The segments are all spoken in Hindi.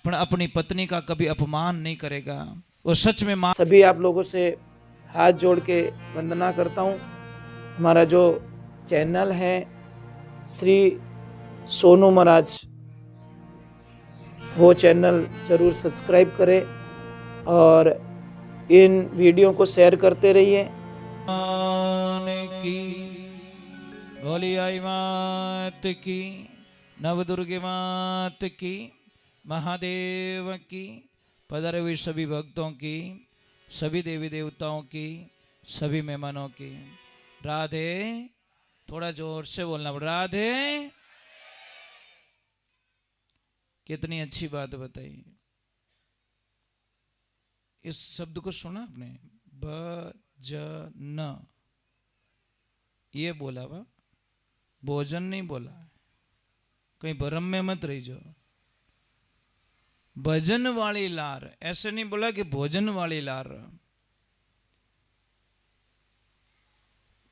पर अपनी पत्नी का कभी अपमान नहीं करेगा। वो सच में माँ। सभी आप लोगों से हाथ जोड़ के वंदना करता हूँ। हमारा जो चैनल है श्री सोनू महाराज, वो चैनल जरूर सब्सक्राइब करें और इन वीडियो को शेयर करते रहिए। की बोली आई मात की, नवदुर्गे मात की, महादेव की, पधारे हुए सभी भक्तों की, सभी देवी देवताओं की, सभी मेहमानों की राधे। थोड़ा जोर से बोलना पड़ा, राधे। कितनी अच्छी बात बताई। इस शब्द को सुना आपने, भजन, ये बोला वा, भोजन नहीं बोला। कहीं भ्रम में मत रही जाओ। भजन वाली लार, ऐसे नहीं बोला कि भोजन वाली लार।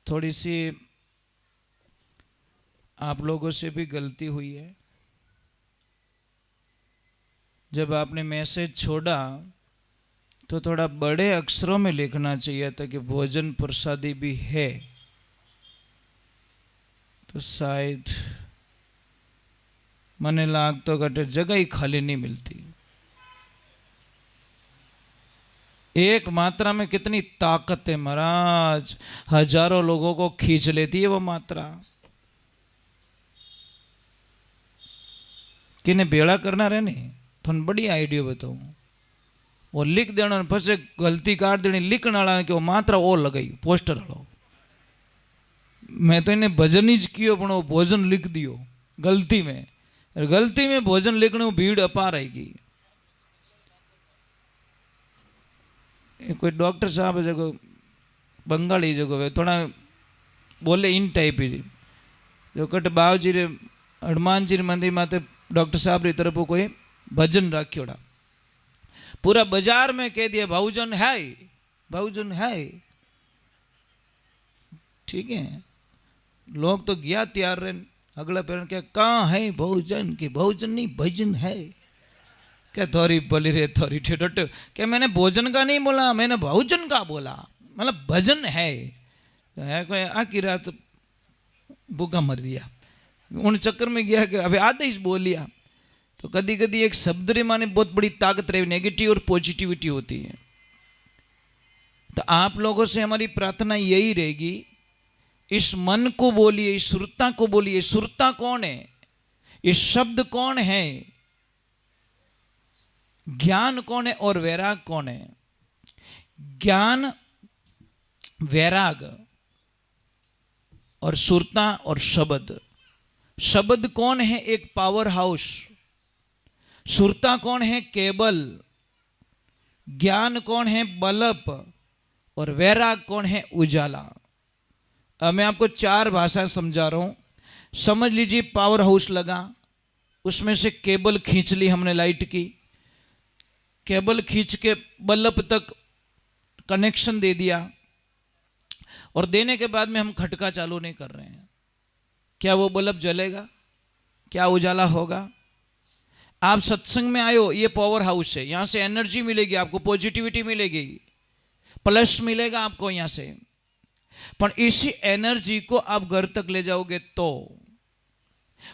थोड़ी सी आप लोगों से भी गलती हुई है। जब आपने मैसेज छोड़ा तो थोड़ा बड़े अक्षरों में लिखना चाहिए था कि भोजन प्रसादी भी है, तो शायद मने लाग तो घटे जगह ही खाली नहीं मिलती। एक मात्रा में कितनी ताकत है महाराज, हजारों लोगों को खींच लेती है वो मात्रा। किने बेड़ा करना रहे नहीं, थोड़ा बड़ी आइडिया बताऊं। वो लिख देना, फसे गलती काट देनी लिखने वाला कि वो मात्रा वो लगाई पोस्टर वालों। मैं तो इन्हें भजन ही कियो पण वो भोजन लिख दियो गलती में। गलती में भोजन लिखने में भीड़ अपार आएगी। कोई डॉक्टर साहब जगो बंगाली जगो थोड़ा बोले इन टाइप ही जो कट बावजी रे हनुमान जी मंदिर माते डॉक्टर साहब री तरफ कोई भजन राख्योड़ा, पूरा बाजार में कह दिया बहुजन है, बहुजन है। ठीक है, लोग तो गया तैयार रहे, अगला पेड़ क्या कहाँ है बहुजन, की बहुजन नहीं भजन है। क्या थोड़ी बोली रे थोड़ी ठेठ, क्या मैंने भोजन का नहीं बोला, मैंने बहुजन का बोला, मतलब भजन है। तो है कोई आखिर रात भूखा मर दिया, उन चक्कर में गया कि अभी आदेश बोल लिया। तो कभी कभी एक शब्द रे माने बहुत बड़ी ताकत रही, नेगेटिव और पॉजिटिविटी होती है। तो आप लोगों से हमारी प्रार्थना यही रहेगी, इस मन को बोलिए, इस सुरता को बोलिए। सुरता कौन है, ये शब्द कौन है, ज्ञान कौन है और वैराग कौन है। ज्ञान, वैराग और सुरता और शब्द। शब्द कौन है, एक पावर हाउस। सुरता कौन है, केबल। ज्ञान कौन है, बल्ब। और वैराग कौन है, उजाला। अब मैं आपको चार भाषा समझा रहा हूं, समझ लीजिए। पावर हाउस लगा, उसमें से केबल खींच ली हमने लाइट की, केबल खींच के बल्ब तक कनेक्शन दे दिया, और देने के बाद में हम खटका चालू नहीं कर रहे हैं। क्या वो बल्ब जलेगा, क्या उजाला होगा। आप सत्संग में आयो, ये पावर हाउस है, यहां से एनर्जी मिलेगी आपको, पॉजिटिविटी मिलेगी, प्लस मिलेगा आपको यहां से। पर इसी एनर्जी को आप घर तक ले जाओगे तो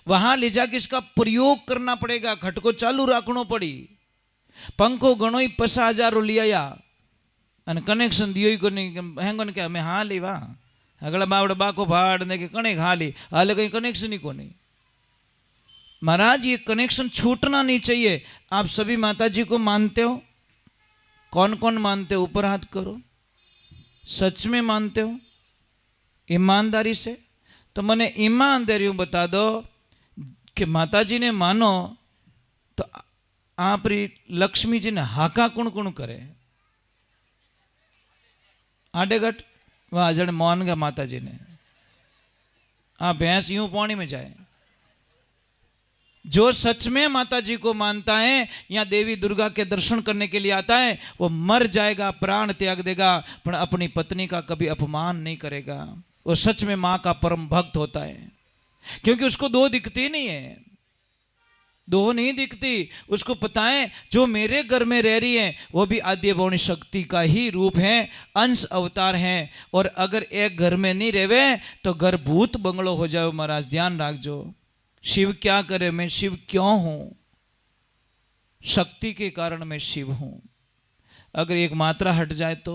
वहां ले जाके इसका प्रयोग करना पड़ेगा। खटको चालू रखना पड़ी, पंखो घणो ही 50,000 लिया અને કનેક્શન દિયો ઈ કોની હેંગોને કે અમે હા લેવા અગલા બાવડે બાકો ભાડ ને કે કણે હાલી હાલે कहीं कनेक्शन ही कोनी। महाराज ये कनेक्शन छूटना नहीं चाहिए। आप सभी माता जी को मानते हो? कौन कौन मानते हो, ऊपर हाथ करो। सच में मानते हो ईमानदारी से? तो मैंने ईमानदारी बता दो कि माता जी ने मानो तो आप लक्ष्मी जी ने हाका कौन कौन करे आडेगट? वाह जड़े मौन गया माता जी ने। हाँ, भैंस यूं पानी में जाए। जो सच में माता जी को मानता है, या देवी दुर्गा के दर्शन करने के लिए आता है, वो मर जाएगा, प्राण त्याग देगा, पर अपनी पत्नी का कभी अपमान नहीं करेगा। वो सच में मां का परम भक्त होता है, क्योंकि उसको दो दिखती नहीं है। दो नहीं दिखती, उसको पता है जो मेरे घर में रह रही है वो भी आद्य भौणी शक्ति का ही रूप है, अंश अवतार है। और अगर एक घर में नहीं रहवे तो घर भूत बंगलो हो जाए। महाराज ध्यान रखजो, शिव क्या करे, मैं शिव क्यों हूं? शक्ति के कारण मैं शिव हूं। अगर एक मात्रा हट जाए तो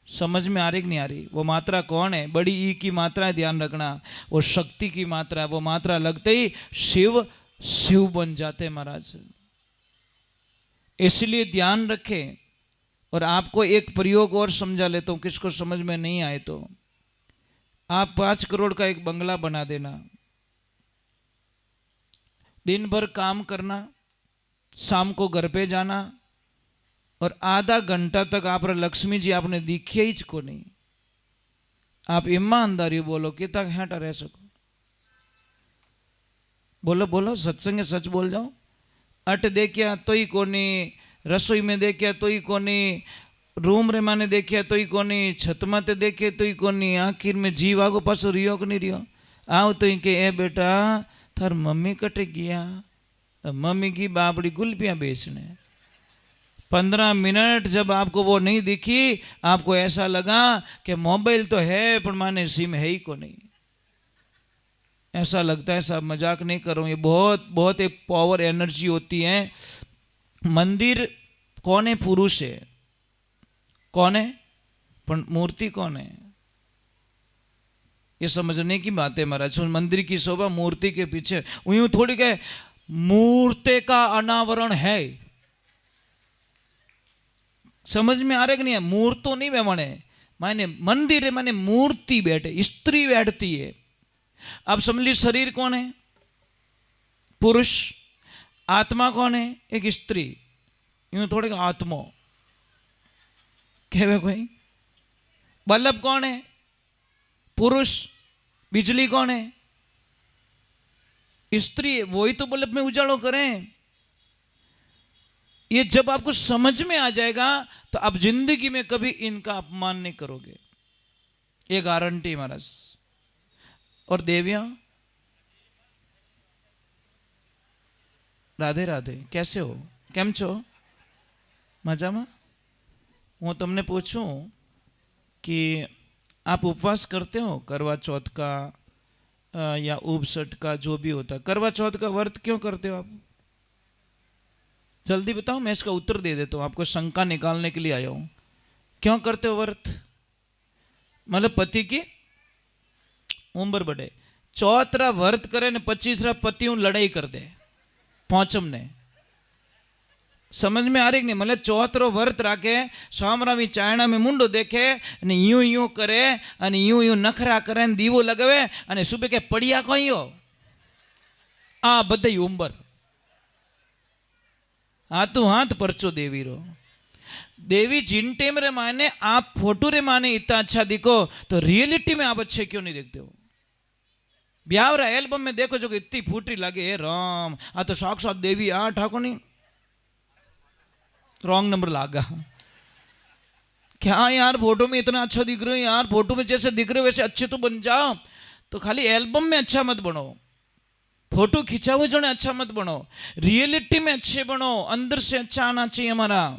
समझ में आ रही कि नहीं आ रही? वो मात्रा कौन है? बड़ी ई की मात्रा है, ध्यान रखना, वो शक्ति की मात्रा है। वो मात्रा लगते ही शिव शिव बन जाते महाराज। इसलिए ध्यान रखें। और आपको एक प्रयोग और समझा लेता हूं, किसको समझ में नहीं आए तो आप 5 करोड़ का एक बंगला बना देना, दिन भर काम करना, शाम को घर पे जाना, और आधा घंटा तक आप लक्ष्मी जी आपने दिखे ही को नहीं। आप ईमानदारी बोलो कि तक हेटा रह सको? बोलो बोलो, सत्संग सच बोल जाओ। अट देखिया तो ही कोनी, रसोई में देखिया तो ही कोनी, रूम रे माने देखिया तो ही कोनी, छत माते देखे तो ही कोनी, आखिर में जीव आगो पासो रियो कि नहीं रियो? आओ तो ही के ए बेटा थार मम्मी कटे गया, मम्मी की बाबड़ी गुलपियां बेचने। 15 मिनट जब आपको वो नहीं दिखी, आपको ऐसा लगा कि मोबाइल तो है पर माने सिम है ही को नहीं। ऐसा लगता है, सब मजाक नहीं कर रहा हूं, ये बहुत बहुत एक पावर एनर्जी होती है। मंदिर कौन है? पुरुष है। कौन है? पर मूर्ति कौन है? ये समझने की बात है महाराज। मंदिर की शोभा मूर्ति के पीछे, यूं थोड़ी के मूर्ति का अनावरण है। समझ में आ रहा कि नहीं? मूर्त तो नहीं माने, माने मंदिर है, माने मूर्ति बैठे, स्त्री बैठती है। अब समझ ली, शरीर कौन है? पुरुष। आत्मा कौन है? एक स्त्री। यूं थोड़े आत्मा कहे कोई। बल्ब कौन है? पुरुष। बिजली कौन है? स्त्री है, वही तो बल्ब में उजालों करें। ये जब आपको समझ में आ जाएगा तो आप जिंदगी में कभी इनका अपमान नहीं करोगे, ये गारंटी महाराज। और देवियां, राधे राधे, कैसे हो? केम छो? मजा में? वो तुमने पूछूं कि आप उपवास करते हो करवा चौथ का या उपसट का, जो भी होता है। करवा चौथ का व्रत क्यों करते हो आप? जल्दी बताओ, मैं इसका उत्तर दे देता हूँ, आपको शंका निकालने के लिए आया हूँ। क्यों करते हो व्रत? मतलब पति की उम्र बढ़े। चौथरा व्रत करे ने 25रा पति लड़ाई कर दे पहुंचम ने। समझ में आ रही नहीं? मतलब चौथरो व्रत राखे, सामरावी चायना में मुंडो देखे ने यूं यूं करे अने यूं यूं नखरा करे ने दीवो लगावे अने सुबह के पड़िया कोई हो आ बधाई उम्र हाथों हाथ परचो देवी रो। देवी जिन टेम रे माने आप फोटो रे माने इतना अच्छा दिखो तो रियलिटी में आप अच्छे क्यों नहीं देखते हो? ब्यावरा एल्बम में देखो जो इतनी फूटरी लगे, राम आ तो साक्षात देवी आ ठाकुर नहीं। रॉन्ग नंबर लागा क्या यार? फोटो में इतना अच्छा दिख रहे हो यार, फोटो में जैसे दिख रहे हो वैसे अच्छे तो बन जाओ। तो खाली एल्बम में अच्छा मत बनो, फोटो खिंचा हुए जो अच्छा मत बनो, रियलिटी में अच्छे बनो, अंदर से अच्छा आना चाहिए हमारा।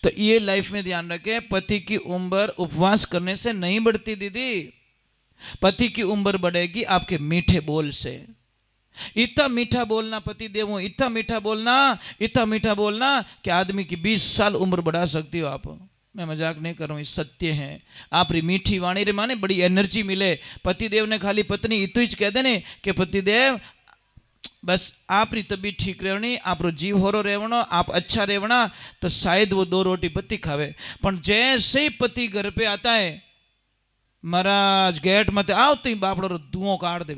तो ये लाइफ में ध्यान रखें, पति की उम्र उपवास करने से नहीं बढ़ती दीदी। पति की उम्र बढ़ेगी आपके मीठे बोल से। इतना मीठा बोलना पति देवो, इतना मीठा बोलना, इतना मीठा बोलना कि आदमी की 20 साल उम्र बढ़ा सकती हो आप। मैं मजाक नहीं कर रहा हूँ, सत्य है। आप री मीठी वाणी रे माने बड़ी एनर्जी मिले। पतिदेव ने खाली पत्नी इतु ज कह देने कि पतिदेव बस आप री तबीयत ठीक रहनी, आप रो जीव होरो रहवनो, आप अच्छा रहवना, तो शायद वो 2 रोटी पति खावे। पर जैसे ही पति घर पे आता है, महाराज गेट मत आओ तो बापड़ो रो धुआं काट दे।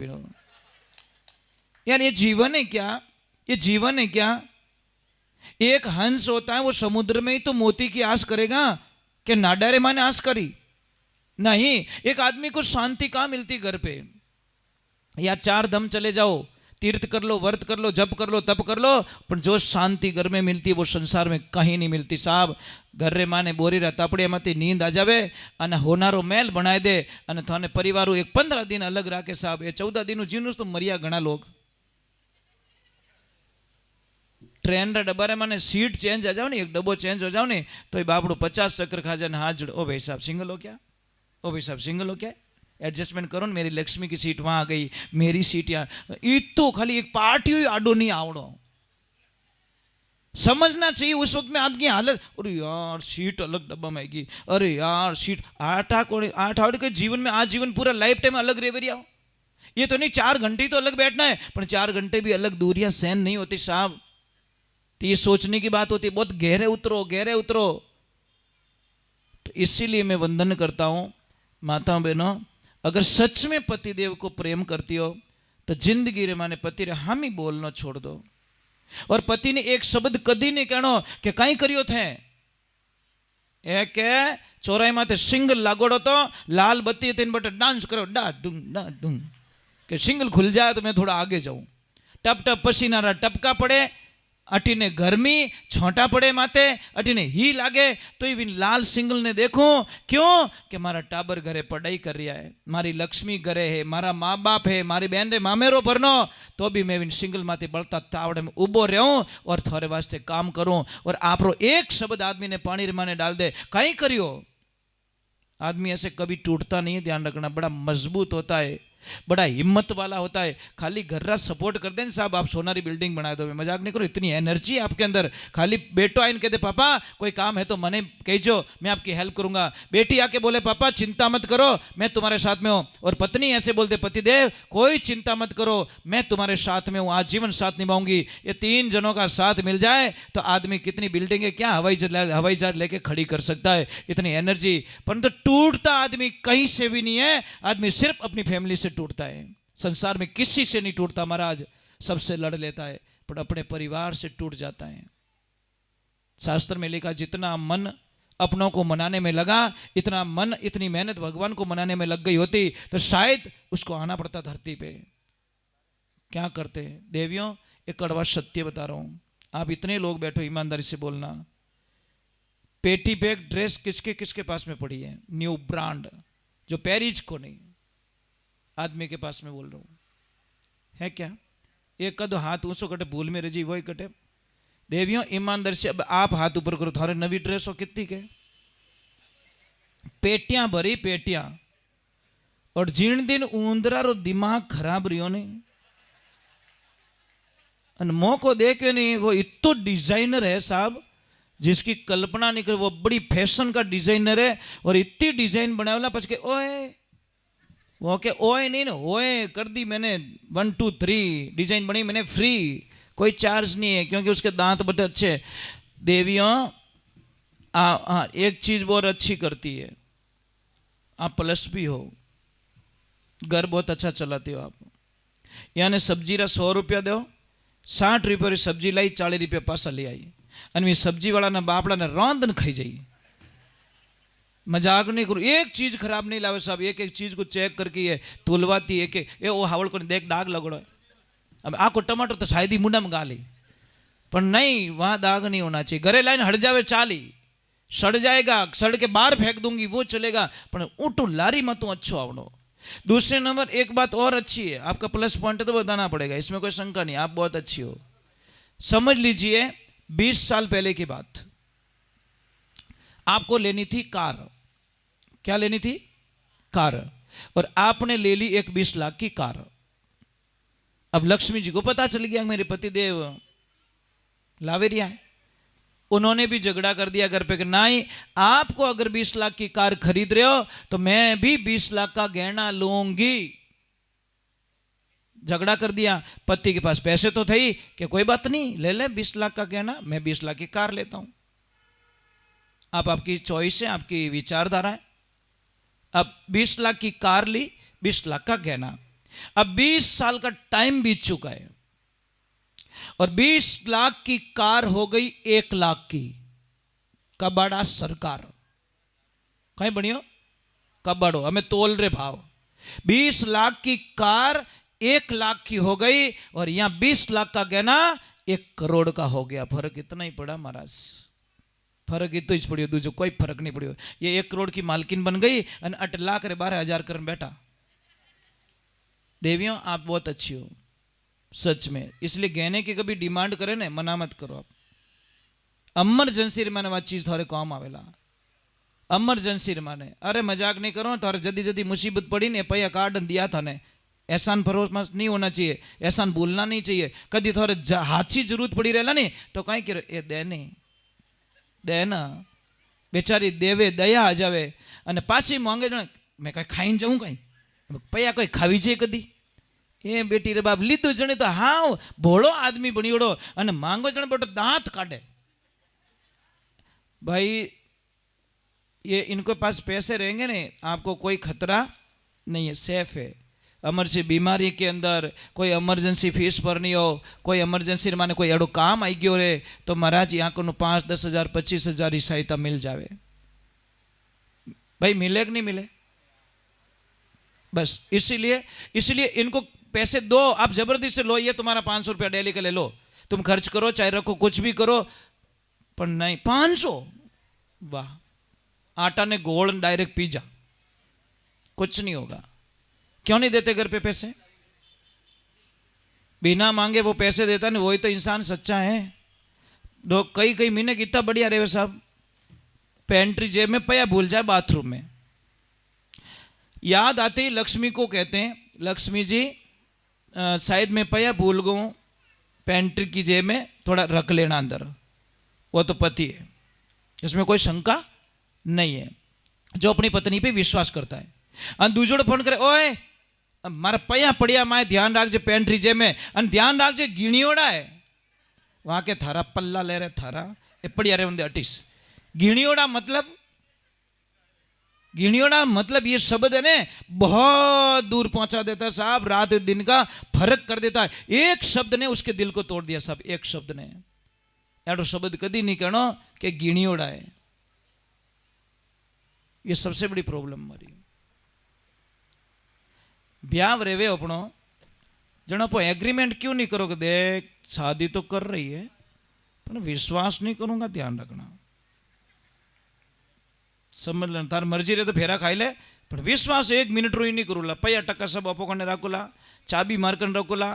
यार ये जीवन है क्या? ये जीवन है क्या? एक हंस होता है, वो समुद्र में ही तो मोती की आस करेगा कि नाडारे माने आस करी नहीं। एक आदमी को शांति कहां मिलती घर पे? या 4 धाम चले जाओ, तीर्थ कर लो, व्रत कर लो, जप कर लो, तप कर लो, पर जो शांति घर में मिलती है वो संसार में कहीं नहीं मिलती साहब। घर रे माने बोरी रा तापड़िया माती नींद आ जावे अने होनारो मेल बनाई दे अने थाने परिवार एक 15 दिन अलग राखे साहब। ये 14 दिन जीवन तो मरिया घना लोग। ट्रेन रा डब्बा रे माने सीट चेंज आ जाओ ने एक डब्बो चेंज हो जाओ ने तो ये बापड़ो 50 चक्कर खा जाए हाथ जोड़, ओ भाई साहब सिंगल हो क्या, ओ भाई साहब सिंगल हो क्या, एडजस्टमेंट करो ना, मेरी लक्ष्मी की सीट वहां आ गई, मेरी सीट यहाँ, तो खाली एक पार्टी आडो नहीं आवड़ो। समझना चाहिए उस वक्त में आदमी की हालत, अरे यार सीट अलग डब्बा में आएगी, अरे यार सीट आठ आठ के जीवन में आज जीवन पूरा लाइफ टाइम अलग रेवरिया हो। ये तो नहीं 4 घंटे तो अलग बैठना है, पर 4 घंटे भी अलग दूरियां सहन नहीं होती साहब। तो ये सोचने की बात होती है, बहुत गहरे उतरो गहरे उतरो। तो इसीलिए मैं वंदन करता हूं माताओं बहनों, अगर सच में पतिदेव को प्रेम करती हो तो जिंदगी रे माने पति रे हम ही बोलना छोड़ दो। और पति ने एक शब्द कदी नहीं कहनो कि कई करियो थे, एक चौराई माथे सिंगल लागोड़ो तो लाल बत्ती तीन बटे डांस करो डा डूं कि सिंगल खुल जाए तो मैं थोड़ा आगे जाऊं। टप टप पसीना रा टपका पड़े, अटीने गर्मी छोटा पड़े माथे, अटीने ही लागे तो ये लाल सिंगल ने देखो क्यों कि मारा टाबर घरे पढ़ाई कर रहा है, मारी लक्ष्मी घरे है, मारा माँ बाप है, मारी बहन रे मामेरो भरनो, तो भी मैं सिंगल माथे बलता तावड़े में उबो रहूं और थोड़े वास्ते काम करूं। और आपरो एक शब्द आदमी ने पानी रे माने डाल दे, कहीं करियो, आदमी ऐसे कभी टूटता नहीं है, ध्यान रखना, बड़ा मजबूत होता है, बड़ा हिम्मत वाला होता है। खाली घर्रा सपोर्ट कर दें साहब, आप सोनारी बिल्डिंग बना दो, मैं मजाक नहीं करो, इतनी एनर्जी आपके अंदर। खाली बेटो आइन कहते पापा कोई काम है तो मने कहो, मैं आपकी हेल्प करूंगा। बेटी आके बोले पापा चिंता मत करो मैं तुम्हारे साथ में हूं, और पत्नी ऐसे बोलते पतिदेव कोई चिंता मत करो मैं तुम्हारे साथ में हूं, आज जीवन साथ निभाऊंगी। ये 3 जनों का साथ मिल जाए तो आदमी कितनी बिल्डिंगें क्या हवाई जहाज लेके खड़ी कर सकता है, इतनी एनर्जी। परंतु टूटता आदमी कहीं से भी नहीं है, आदमी सिर्फ अपनी फैमिली से टूटता है। संसार में किसी से नहीं टूटता महाराज, सबसे लड़ लेता है पर अपने परिवार से टूट जाता है। शास्त्र में लिखा जितना मन अपनों को मनाने में लगा, इतना मन इतनी मेहनत भगवान को मनाने में लग गई होती तो शायद उसको आना पड़ता धरती पे। क्या करते हैं देवियों, एक कड़वा सत्य बता रहा हूं, आप इतने लोग बैठो ईमानदारी से बोलना, पेटी बैग ड्रेस किसके किसके पास में पड़ी है, न्यू ब्रांड, जो पेरिज को नहीं, आदमी के पास में बोल रहा हूं, है क्या? एक कदो हाथ ऊंचो कटे भूल में रजी वही कटे। देवियों ईमानदारी से अब आप हाथ ऊपर करो, थारे नवी ड्रेस हो कितनी के, पेटियां भरी पेटियां, और जीण दिन ऊंदरा रो दिमाग खराब रियो ने, मौको देखे नहीं, वो इतो डिजाइनर है साहब जिसकी कल्पना नहीं कर, वो बड़ी फैशन का डिजाइनर है, और इतनी डिजाइन बनावला पछ के ओए वो के ओए नहीं ना ओए कर दी मैंने, 1 2 3 डिजाइन बनी मैंने फ्री, कोई चार्ज नहीं है क्योंकि उसके दांत बड़े अच्छे। देवियों एक चीज बहुत अच्छी करती है, आप प्लस भी हो, घर बहुत अच्छा चलाते हो आप, यानी सब्जी रा 100 रुपया दो, 60 रुपये सब्जी लाई, 40 रुपया पासा ले आई, અને सब्जी वाला ना बापड़ा ने रांधन खाई जाई। मजाक नहीं करो, एक चीज खराब नहीं लावे साहब, एक एक चीज को चेक करके ये तुलवाती है कि ये वो हावड़ को देख दाग लगड़ो है। अब आको टमाटर तो शायद ही मुंडा में गाली, पर नहीं वहां दाग नहीं होना चाहिए। घरे लाइन हट जावे चाली, सड़ जाएगा, सड़ के बाहर फेंक दूंगी वो चलेगा, पर ऊटू लारी मत तो अच्छो आवड़ो। दूसरे नंबर एक बात और अच्छी है, आपका प्लस पॉइंट है तो बताना पड़ेगा, इसमें कोई शंका नहीं, आप बहुत अच्छी हो। समझ लीजिए 20 साल पहले की बात, आपको लेनी थी कार, क्या लेनी थी? कार, और आपने ले ली एक 20 लाख की कार। अब लक्ष्मी जी को पता चल गया मेरे पति देव लावेरिया है, उन्होंने भी झगड़ा कर दिया घर पे कि नहीं, आपको अगर 20 लाख की कार खरीद रहे हो तो मैं भी 20 लाख का गहना लूंगी। झगड़ा कर दिया, पति के पास पैसे तो थे ही कि कोई बात नहीं ले ले 20 लाख का गहना, मैं 20 लाख की कार लेता हूं। आप आपकी चॉइस है, आपकी विचारधारा है। अब 20 लाख की कार ली, 20 लाख का गहना, अब 20 साल का टाइम बीत चुका है और 20 लाख की कार हो गई 1 लाख की। कबाड़ा सरकार कहीं बनियो कबाड़ो, हमें तोल रे भाव, 20 लाख की कार 1 लाख की हो गई और यहां 20 लाख का गहना 1 करोड़ का हो गया। फर्क इतना ही पड़ा महाराज, फर्क इतो ही पड़ियो, दूसरो कोई फर्क नहीं पड़ियो। ये 1 करोड़ की मालकिन बन गई और 8 लाख रे 12,000 कर बैठा। देवियों आप बहुत अच्छी हो, सच में। इसलिए गहने की कभी डिमांड करे ने मना मत करो आप। इमरजेंसी माने वा चीज थारे काम आवेला, इमरजेंसी माने। अरे मजाक नहीं करो, थारे जदी जदी मुसीबत पड़ी ने पैया कार्ड दिया था ने, एहसान भरोसा नहीं होना चाहिए, एहसान भूलना नहीं चाहिए। कभी थोड़े हाथी जरूरत पड़ी रहेला नहीं तो कहीं करो ए दे नहीं दे ना, बेचारी देवे दया आ जावे અને પાછી માંગે જણે મેં કઈ ખાઈને જાઉં કઈ પૈયા કોઈ ખાવી છે કદી એ બેટી રે બાપ લીધું જણે તો હા ભોળો આદમી બન્યોડો અને માંગો જણે બેટો દાંત કાઢે। भाई ये इनके पास पैसे रहेंगे ने आपको कोई खतरा नहीं है, सेफ है। इमरजेंसी बीमारी के अंदर कोई इमरजेंसी फीस भरनी हो, कोई इमरजेंसी माने कोई एडो काम आई गयो रे तो महाराज यहाँ को 5-10 हज़ार 25 हज़ार की सहायता मिल जावे। भाई मिले कि नहीं मिले? बस इसीलिए इनको पैसे दो, आप जबरदस्ती से लो, ये तुम्हारा 500 रुपया डेली का ले लो, तुम खर्च करो चाहे रखो कुछ भी करो, पर नहीं 500 वाह, आटा ने गोल डायरेक्ट पिज्जा, कुछ नहीं होगा। क्यों नहीं देते घर पे पैसे? बिना मांगे वो पैसे देता नहीं, वही तो इंसान सच्चा है। दो कई कई महीने कितना बढ़िया रहे साहब, पेंट्री जेब में पया भूल जाए बाथरूम में, याद आते ही लक्ष्मी को कहते हैं लक्ष्मी जी शायद मैं पया भूल गऊँ, पेंट्री की जेब में थोड़ा रख लेना अंदर, वो तो पति है, इसमें कोई शंका नहीं है, जो अपनी पत्नी पे विश्वास करता है। और दूसरों फोन करे ओए मारा पया पड़िया माए ध्यान राखजे पेंट्री जेब में, और ध्यान राखजे गिणियोड़ा है वहां के थारा पल्ला ले रहे थारा ए पड़िया रे अटीस। गिणियोड़ा मतलब ये शब्द है ने बहुत दूर पहुंचा देता है साहब, रात दिन का फर्क कर देता है। एक शब्द ने उसके दिल को तोड़ दिया साहब, एक शब्द ने। एडो शब्द कदी नहीं कहना कि गिणियोड़ा है, ये सबसे बड़ी प्रॉब्लम हमारी। ब्याह रेवे अपनो जनो पो एग्रीमेंट क्यों नहीं करो कि देख शादी तो कर रही है पर विश्वास नहीं करूंगा, ध्यान रखना, समझ लेना, तार मर्जी रहे तो फेरा खाई ले पर विश्वास 1 मिनट रो ही नहीं करूला। पया टका सब अपो कने राखूला, चाबी मारकन रखूला,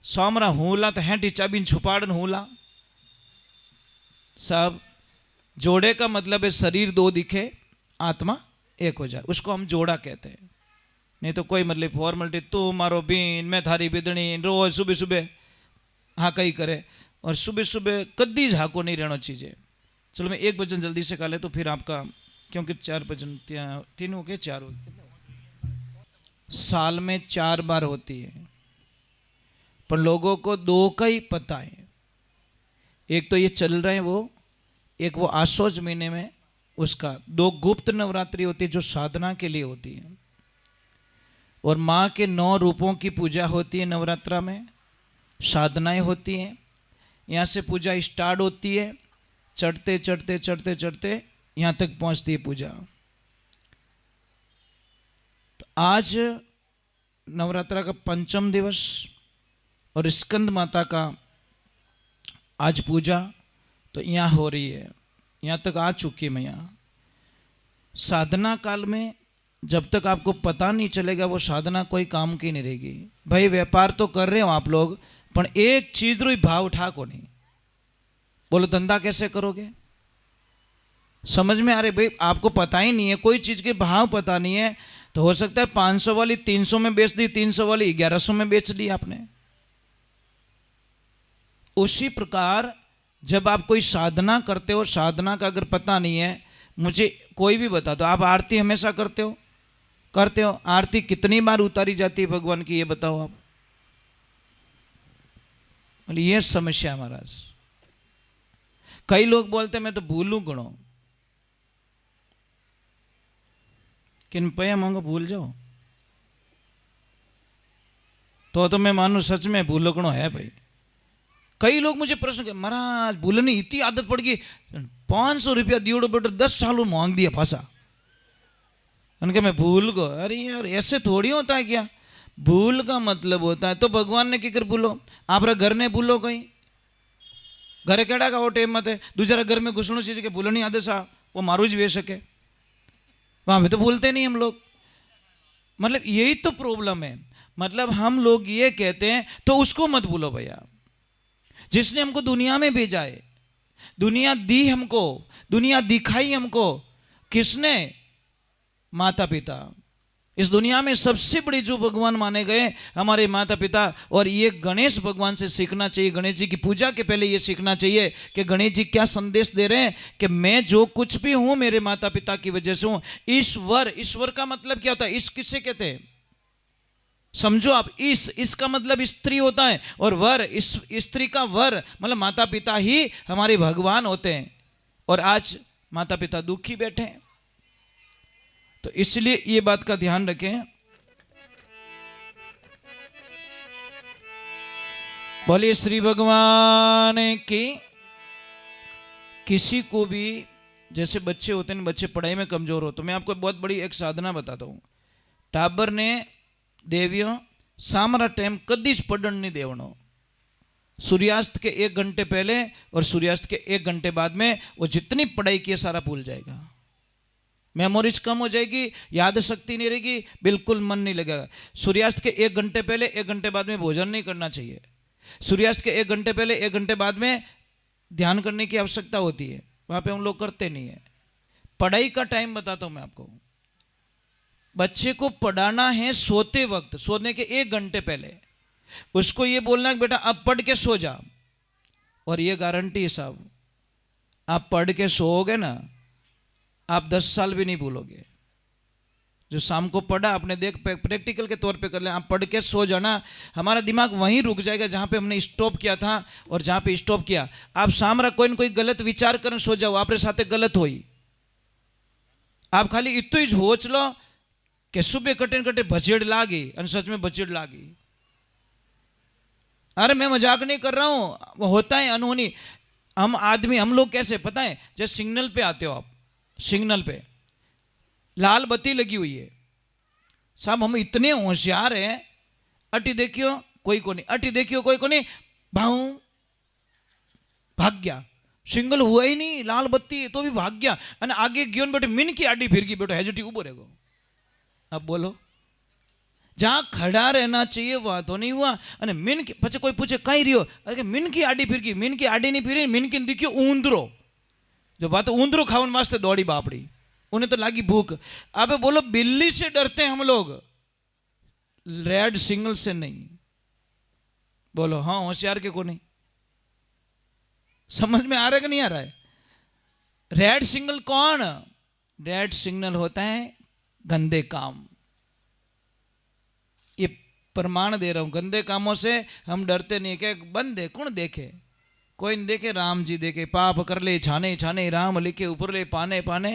सोमरा हुला तो हेंटी चाबी छुपाड़न हुला। साहब जोड़े का मतलब है शरीर 2 दिखे आत्मा 1 हो जाए, उसको हम जोड़ा कहते हैं। नहीं तो कोई मतलब फॉर्मेलिटी, तू मारो बीन मैं थारी बिदणी, रोज सुबह सुबह हाँ कहीं करे, और सुबह सुबह कदी झाको नहीं रहना चाहिए। चलो मैं 1 भजन जल्दी से खा ले तो फिर आपका, क्योंकि 4 भजन 3 हो गए 4 हो गए, साल में 4 बार होती है, पर लोगों को 2 का ही पता है। एक तो ये चल रहे हैं वो, एक वो आसोज महीने में उसका 2 गुप्त नवरात्रि होती है जो साधना के लिए होती है, और माँ के 9 रूपों की पूजा होती है नवरात्रा में, साधनाएं होती हैं। यहाँ से पूजा स्टार्ट होती है, चढ़ते चढ़ते चढ़ते चढ़ते यहाँ तक पहुँचती है पूजा। तो आज नवरात्रा का 5म दिवस और स्कंद माता का आज पूजा तो यहाँ हो रही है, यहाँ तक आ चुकी मैं। यहाँ साधना काल में जब तक आपको पता नहीं चलेगा वो साधना कोई काम की नहीं रहेगी। भाई व्यापार तो कर रहे हो आप लोग, पर एक चीज रो भाव उठा को नहीं, बोलो धंधा कैसे करोगे? समझ में आ रहे? भाई आपको पता ही नहीं है, कोई चीज के भाव पता नहीं है, तो हो सकता है 500 वाली 300 में बेच दी, 300 वाली 1100 में बेच दी आपने। उसी प्रकार जब आप कोई साधना करते हो, साधना का अगर पता नहीं है, मुझे कोई भी बता दो, आप आरती हमेशा करते हो? आरती कितनी बार उतारी जाती है भगवान की, ये बताओ आप। ये समस्या महाराज। कई लोग बोलते मैं तो भूलू गणो, किन पया मांगो भूल जाओ, तो मैं मानू सच में भूलो गणो है भाई। कई लोग मुझे प्रश्न कर, महाराज भूलने इतनी आदत पड़ गई, 500 रुपया दियोड़ो बेटो 10 सालों मांग दिया फांसा, उनके मैं भूल गो। अरे यार ऐसे थोड़ी होता है क्या? भूल का मतलब होता है तो भगवान ने किकर भूलो, आप घर ने भूलो, कहीं घरे केड़ा का वो टेम मत है, दूसरा घर में घुसणो चीज के भूलो नहीं आदे सा वो मारू जी वे सके, वहां पे तो भूलते नहीं हम लोग। मतलब यही तो प्रॉब्लम है। मतलब हम लोग ये कहते हैं तो उसको मत भूलो भैया, जिसने हमको दुनिया में भेजा है, दुनिया दी हमको, दुनिया दिखाई हमको, किसने? माता पिता। इस दुनिया में सबसे बड़े जो भगवान माने गए हमारे माता पिता। और ये गणेश भगवान से सीखना चाहिए, गणेश जी की पूजा के पहले ये सीखना चाहिए कि गणेश जी क्या संदेश दे रहे हैं कि मैं जो कुछ भी हूं मेरे माता पिता की वजह से हूं। ईश्वर, ईश्वर का मतलब क्या होता है? इस किसे कहते हैं? समझो आप, इसका मतलब स्त्री होता है, और वर, इस स्त्री का वर मतलब माता पिता ही हमारे भगवान होते हैं। और आज माता पिता दुखी बैठे हैं, तो इसलिए ये बात का ध्यान रखें। बोलिए श्री भगवान की। किसी को भी, जैसे बच्चे होते हैं, बच्चे पढ़ाई में कमजोर हो, तो मैं आपको बहुत बड़ी एक साधना बताता हूं। टाबर ने देवियों सामरा टाइम कदी पढ़न नहीं देवनो। सूर्यास्त के 1 घंटे पहले और सूर्यास्त के 1 घंटे बाद में वो जितनी पढ़ाई की सारा भूल जाएगा। मेमोरीज कम हो जाएगी, याद शक्ति नहीं रहेगी, बिल्कुल मन नहीं लगेगा। सूर्यास्त के 1 घंटे पहले 1 घंटे बाद में भोजन नहीं करना चाहिए। सूर्यास्त के 1 घंटे पहले 1 घंटे बाद में ध्यान करने की आवश्यकता होती है, वहां पे हम लोग करते नहीं है। पढ़ाई का टाइम बताता हूं मैं आपको। बच्चे को पढ़ाना है सोते वक्त, सोने के 1 घंटे पहले उसको ये बोलना है बेटा अब पढ़ के सो जा। और ये गारंटी है साहब, आप पढ़ के सोओगे ना, आप 10 साल भी नहीं भूलोगे। जो शाम को पढ़ा आपने, देख प्रैक्टिकल के तौर पे कर ले, आप पढ़ के सो जाना, हमारा दिमाग वहीं रुक जाएगा जहां पे हमने स्टॉप किया था। और जहां पे स्टॉप किया, आप सामरा कोई न कोई गलत विचार कर सो जाओ, आपरे साथे गलत होई। आप खाली इतो ही सोच लो कि सुबह कटे कटे भजेड़ लागी, और सच में भजेड़ लागी। अरे मैं मजाक नहीं कर रहा हूं, होता है अनहोनी। हम आदमी, हम लोग कैसे पता है, जैसे सिग्नल पे आते हो आप, सिग्नल पे लाल बत्ती लगी हुई है साहब, हम इतने होशियार हैं, अटी देखियो कोई को नहीं, अटी देखियो कोई को नहीं, भाऊ भाग गया। सिग्नल हुआ ही नहीं, लाल बत्ती तो भी भाग गया, અને आगे गयो बेटे मिन की आडी फिर गई, बेटो हेजटी उबो रहेगो। अब बोलो, जहां खड़ा रहना चाहिए वहां तो नहीं हुआ, અને मिन की पछे कोई पूछे कहीं रियो, अरे मिन की आडी फिर गई, मिन की आडी नहीं फिरी, मिन की दिख्यो ऊंदरो। जो बात ऊंदरो खावन वास्ते दौड़ी बापड़ी, उन्हें तो लागी भूख। अब बोलो बिल्ली से डरते हैं हम लोग, रेड सिग्नल से नहीं। बोलो हाँ होशियार के को नहीं? समझ में आ रहा है कि नहीं आ रहा है? रेड सिग्नल कौन? रेड सिग्नल होता है गंदे काम। ये प्रमाण दे रहा हूं, गंदे कामों से हम डरते नहीं। क्या बंद है, कौन देखे? कोई नहीं देखे, राम जी देखे। पाप कर ले छाने छाने, राम लिखे ऊपर ले पाने पाने,